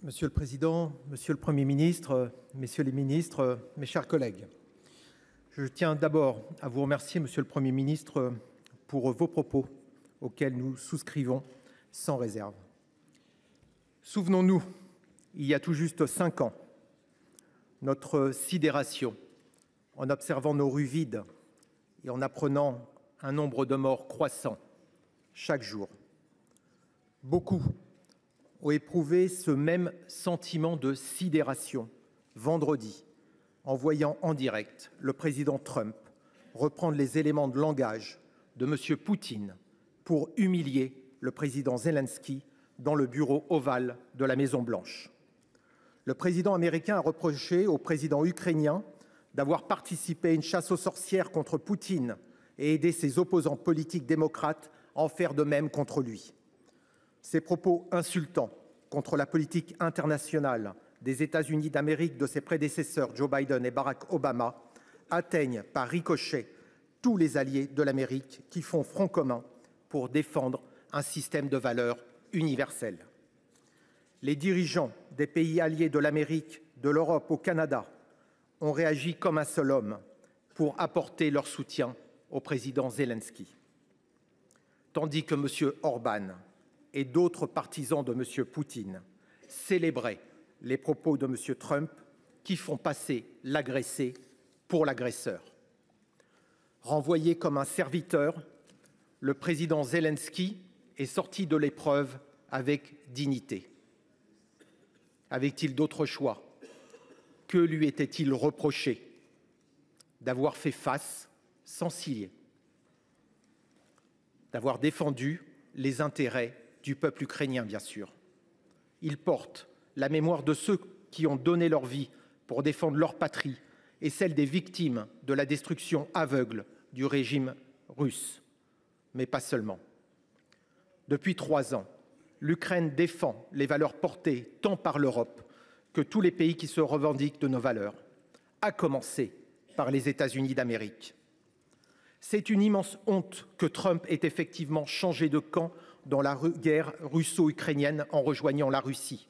Monsieur le Président, Monsieur le Premier ministre, Messieurs les ministres, mes chers collègues, je tiens d'abord à vous remercier, Monsieur le Premier ministre, pour vos propos auxquels nous souscrivons sans réserve. Souvenons-nous, il y a tout juste 5 ans, notre sidération en observant nos rues vides et en apprenant un nombre de morts croissant chaque jour. Beaucoup ont éprouvé ce même sentiment de sidération vendredi en voyant en direct le président Trump reprendre les éléments de langage de M. Poutine pour humilier le président Zelensky dans le bureau ovale de la Maison-Blanche. Le président américain a reproché au président ukrainien d'avoir participé à une chasse aux sorcières contre Poutine et aidé ses opposants politiques démocrates à en faire de même contre lui. Ces propos insultants contre la politique internationale des États-Unis d'Amérique de ses prédécesseurs Joe Biden et Barack Obama atteignent par ricochet tous les alliés de l'Amérique qui font front commun pour défendre un système de valeurs universel. Les dirigeants des pays alliés de l'Amérique, de l'Europe au Canada ont réagi comme un seul homme pour apporter leur soutien au président Zelensky. Tandis que M. Orban et d'autres partisans de M. Poutine célébraient les propos de M. Trump qui font passer l'agressé pour l'agresseur. Renvoyé comme un serviteur, le président Zelensky est sorti de l'épreuve avec dignité. Avait-il d'autre choix? Que lui était-il reproché? D'avoir fait face sans ciller, d'avoir défendu les intérêts du peuple ukrainien, bien sûr. Il porte la mémoire de ceux qui ont donné leur vie pour défendre leur patrie et celle des victimes de la destruction aveugle du régime russe. Mais pas seulement. Depuis 3 ans, l'Ukraine défend les valeurs portées tant par l'Europe que tous les pays qui se revendiquent de nos valeurs, à commencer par les États-Unis d'Amérique. C'est une immense honte que Trump ait effectivement changé de camp dans la guerre russo-ukrainienne en rejoignant la Russie.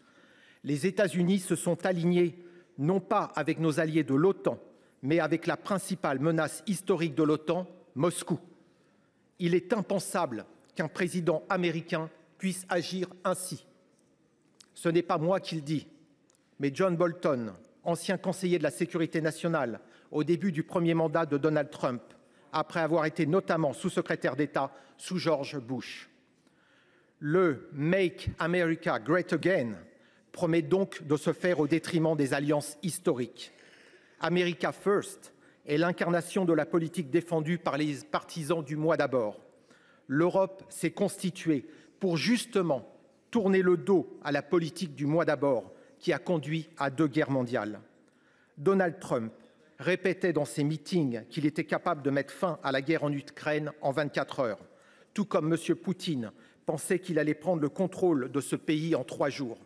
Les États-Unis se sont alignés non pas avec nos alliés de l'OTAN, mais avec la principale menace historique de l'OTAN, Moscou. Il est impensable qu'un président américain puisse agir ainsi. Ce n'est pas moi qui le dis, mais John Bolton, ancien conseiller de la sécurité nationale au début du premier mandat de Donald Trump, après avoir été notamment sous-secrétaire d'État sous George Bush. Le Make America Great Again promet donc de se faire au détriment des alliances historiques. America First est l'incarnation de la politique défendue par les partisans du moi d'abord. L'Europe s'est constituée pour justement tourner le dos à la politique du moi d'abord qui a conduit à 2 guerres mondiales. Donald Trump répétait dans ses meetings qu'il était capable de mettre fin à la guerre en Ukraine en 24 heures, tout comme M. Poutine pensait qu'il allait prendre le contrôle de ce pays en 3 jours.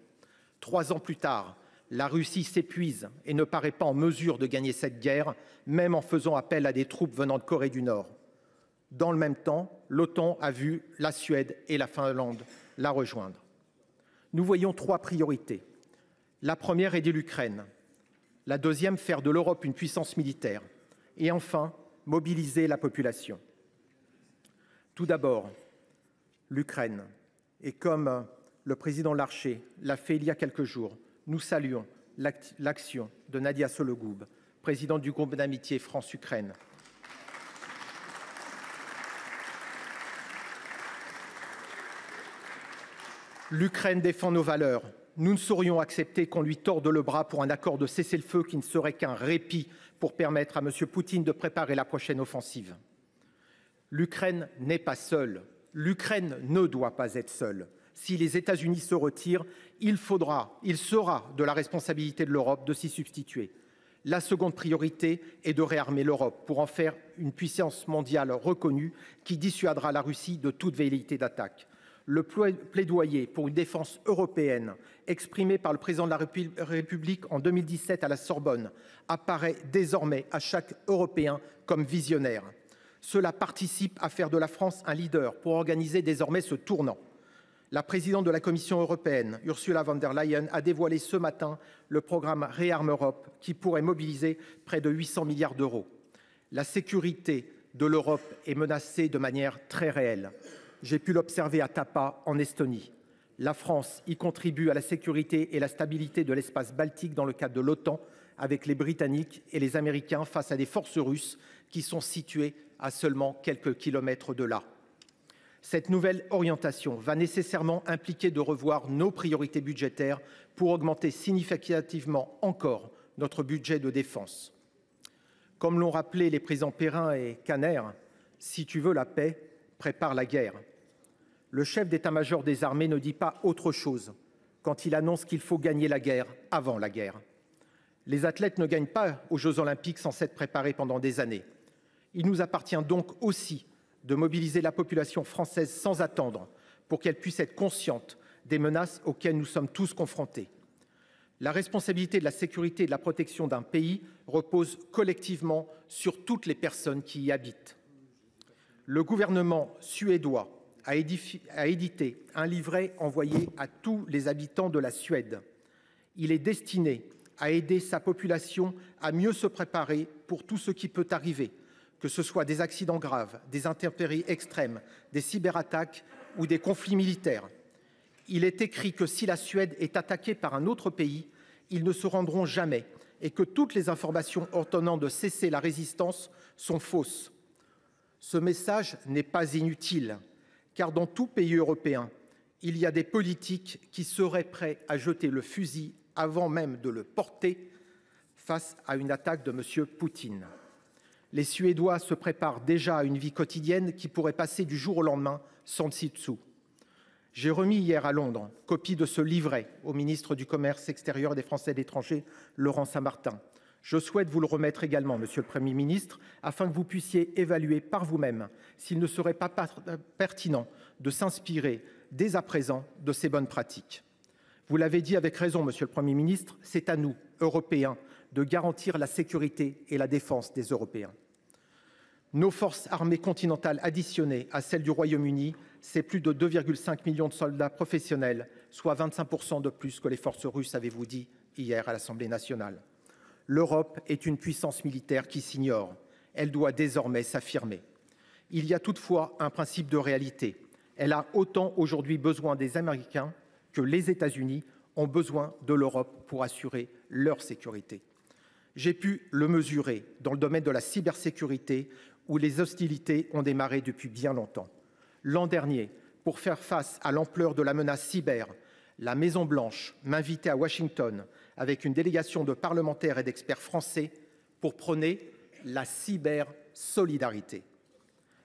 3 ans plus tard, la Russie s'épuise et ne paraît pas en mesure de gagner cette guerre, même en faisant appel à des troupes venant de Corée du Nord. Dans le même temps, l'OTAN a vu la Suède et la Finlande la rejoindre. Nous voyons 3 priorités. La première, aider l'Ukraine. La deuxième, faire de l'Europe une puissance militaire. Et enfin, mobiliser la population. Tout d'abord, l'Ukraine. Et comme le président Larcher l'a fait il y a quelques jours, nous saluons l'action de Nadia Sologoub, présidente du groupe d'amitié France-Ukraine. L'Ukraine défend nos valeurs. Nous ne saurions accepter qu'on lui torde le bras pour un accord de cessez-le-feu qui ne serait qu'un répit pour permettre à M. Poutine de préparer la prochaine offensive. L'Ukraine n'est pas seule. L'Ukraine ne doit pas être seule. Si les États-Unis se retirent, il sera de la responsabilité de l'Europe de s'y substituer. La seconde priorité est de réarmer l'Europe pour en faire une puissance mondiale reconnue qui dissuadera la Russie de toute velléité d'attaque. Le plaidoyer pour une défense européenne exprimé par le président de la République en 2017 à la Sorbonne apparaît désormais à chaque Européen comme visionnaire. Cela participe à faire de la France un leader pour organiser désormais ce tournant. La présidente de la Commission européenne, Ursula von der Leyen, a dévoilé ce matin le programme ReArm Europe qui pourrait mobiliser près de 800 milliards d'euros. La sécurité de l'Europe est menacée de manière très réelle. J'ai pu l'observer à Tapa, en Estonie. La France y contribue à la sécurité et la stabilité de l'espace baltique dans le cadre de l'OTAN, avec les Britanniques et les Américains face à des forces russes qui sont situées à seulement quelques kilomètres de là. Cette nouvelle orientation va nécessairement impliquer de revoir nos priorités budgétaires pour augmenter significativement encore notre budget de défense. Comme l'ont rappelé les présidents Perrin et Kanner, si tu veux la paix, prépare la guerre. Le chef d'état-major des armées ne dit pas autre chose quand il annonce qu'il faut gagner la guerre avant la guerre. Les athlètes ne gagnent pas aux Jeux olympiques sans s'être préparés pendant des années. Il nous appartient donc aussi de mobiliser la population française sans attendre pour qu'elle puisse être consciente des menaces auxquelles nous sommes tous confrontés. La responsabilité de la sécurité et de la protection d'un pays repose collectivement sur toutes les personnes qui y habitent. Le gouvernement suédois a édité un livret envoyé à tous les habitants de la Suède. Il est destiné à aider sa population à mieux se préparer pour tout ce qui peut arriver, que ce soit des accidents graves, des intempéries extrêmes, des cyberattaques ou des conflits militaires. Il est écrit que si la Suède est attaquée par un autre pays, ils ne se rendront jamais et que toutes les informations ordonnant de cesser la résistance sont fausses. Ce message n'est pas inutile, car dans tout pays européen, il y a des politiques qui seraient prêts à jeter le fusil avant même de le porter face à une attaque de M. Poutine. Les Suédois se préparent déjà à une vie quotidienne qui pourrait passer du jour au lendemain sans dessus-dessous. J'ai remis hier à Londres copie de ce livret au ministre du Commerce extérieur et des Français de l'étranger, Laurent Saint-Martin. Je souhaite vous le remettre également, Monsieur le Premier ministre, afin que vous puissiez évaluer par vous-même s'il ne serait pas pertinent de s'inspirer dès à présent de ces bonnes pratiques. Vous l'avez dit avec raison, Monsieur le Premier ministre, c'est à nous, Européens, de garantir la sécurité et la défense des Européens. Nos forces armées continentales additionnées à celles du Royaume-Uni, c'est plus de 2,5 millions de soldats professionnels, soit 25% de plus que les forces russes, avez-vous dit hier à l'Assemblée nationale. L'Europe est une puissance militaire qui s'ignore. Elle doit désormais s'affirmer. Il y a toutefois un principe de réalité. Elle a autant aujourd'hui besoin des Américains que les États-Unis ont besoin de l'Europe pour assurer leur sécurité. J'ai pu le mesurer dans le domaine de la cybersécurité où les hostilités ont démarré depuis bien longtemps. L'an dernier, pour faire face à l'ampleur de la menace cyber, la Maison-Blanche m'invitait à Washington avec une délégation de parlementaires et d'experts français pour prôner la cybersolidarité.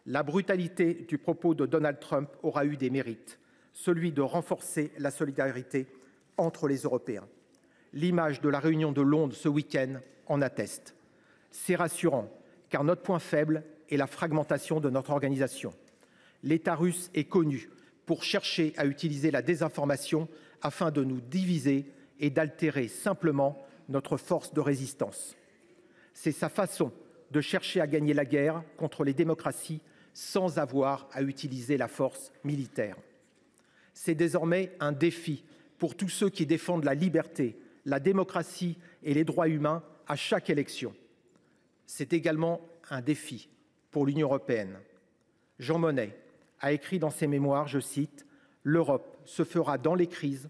La brutalité du propos de Donald Trump aura eu des mérites, celui de renforcer la solidarité entre les Européens. L'image de la réunion de Londres ce week-end en atteste. C'est rassurant, car notre point faible est la fragmentation de notre organisation. L'État russe est connu pour chercher à utiliser la désinformation afin de nous diviser et d'altérer simplement notre force de résistance. C'est sa façon de chercher à gagner la guerre contre les démocraties sans avoir à utiliser la force militaire. C'est désormais un défi pour tous ceux qui défendent la liberté, la démocratie et les droits humains à chaque élection. C'est également un défi pour l'Union européenne. Jean Monnet a écrit dans ses mémoires, je cite, « L'Europe se fera dans les crises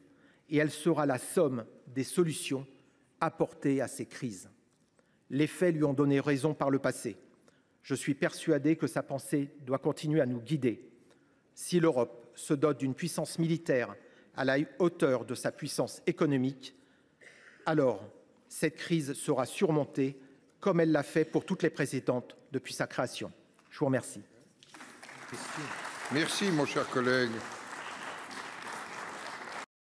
et elle sera la somme des solutions apportées à ces crises. » Les faits lui ont donné raison par le passé. Je suis persuadé que sa pensée doit continuer à nous guider. Si l'Europe se dote d'une puissance militaire à la hauteur de sa puissance économique, alors cette crise sera surmontée comme elle l'a fait pour toutes les précédentes depuis sa création. Je vous remercie. Merci, mon cher collègue.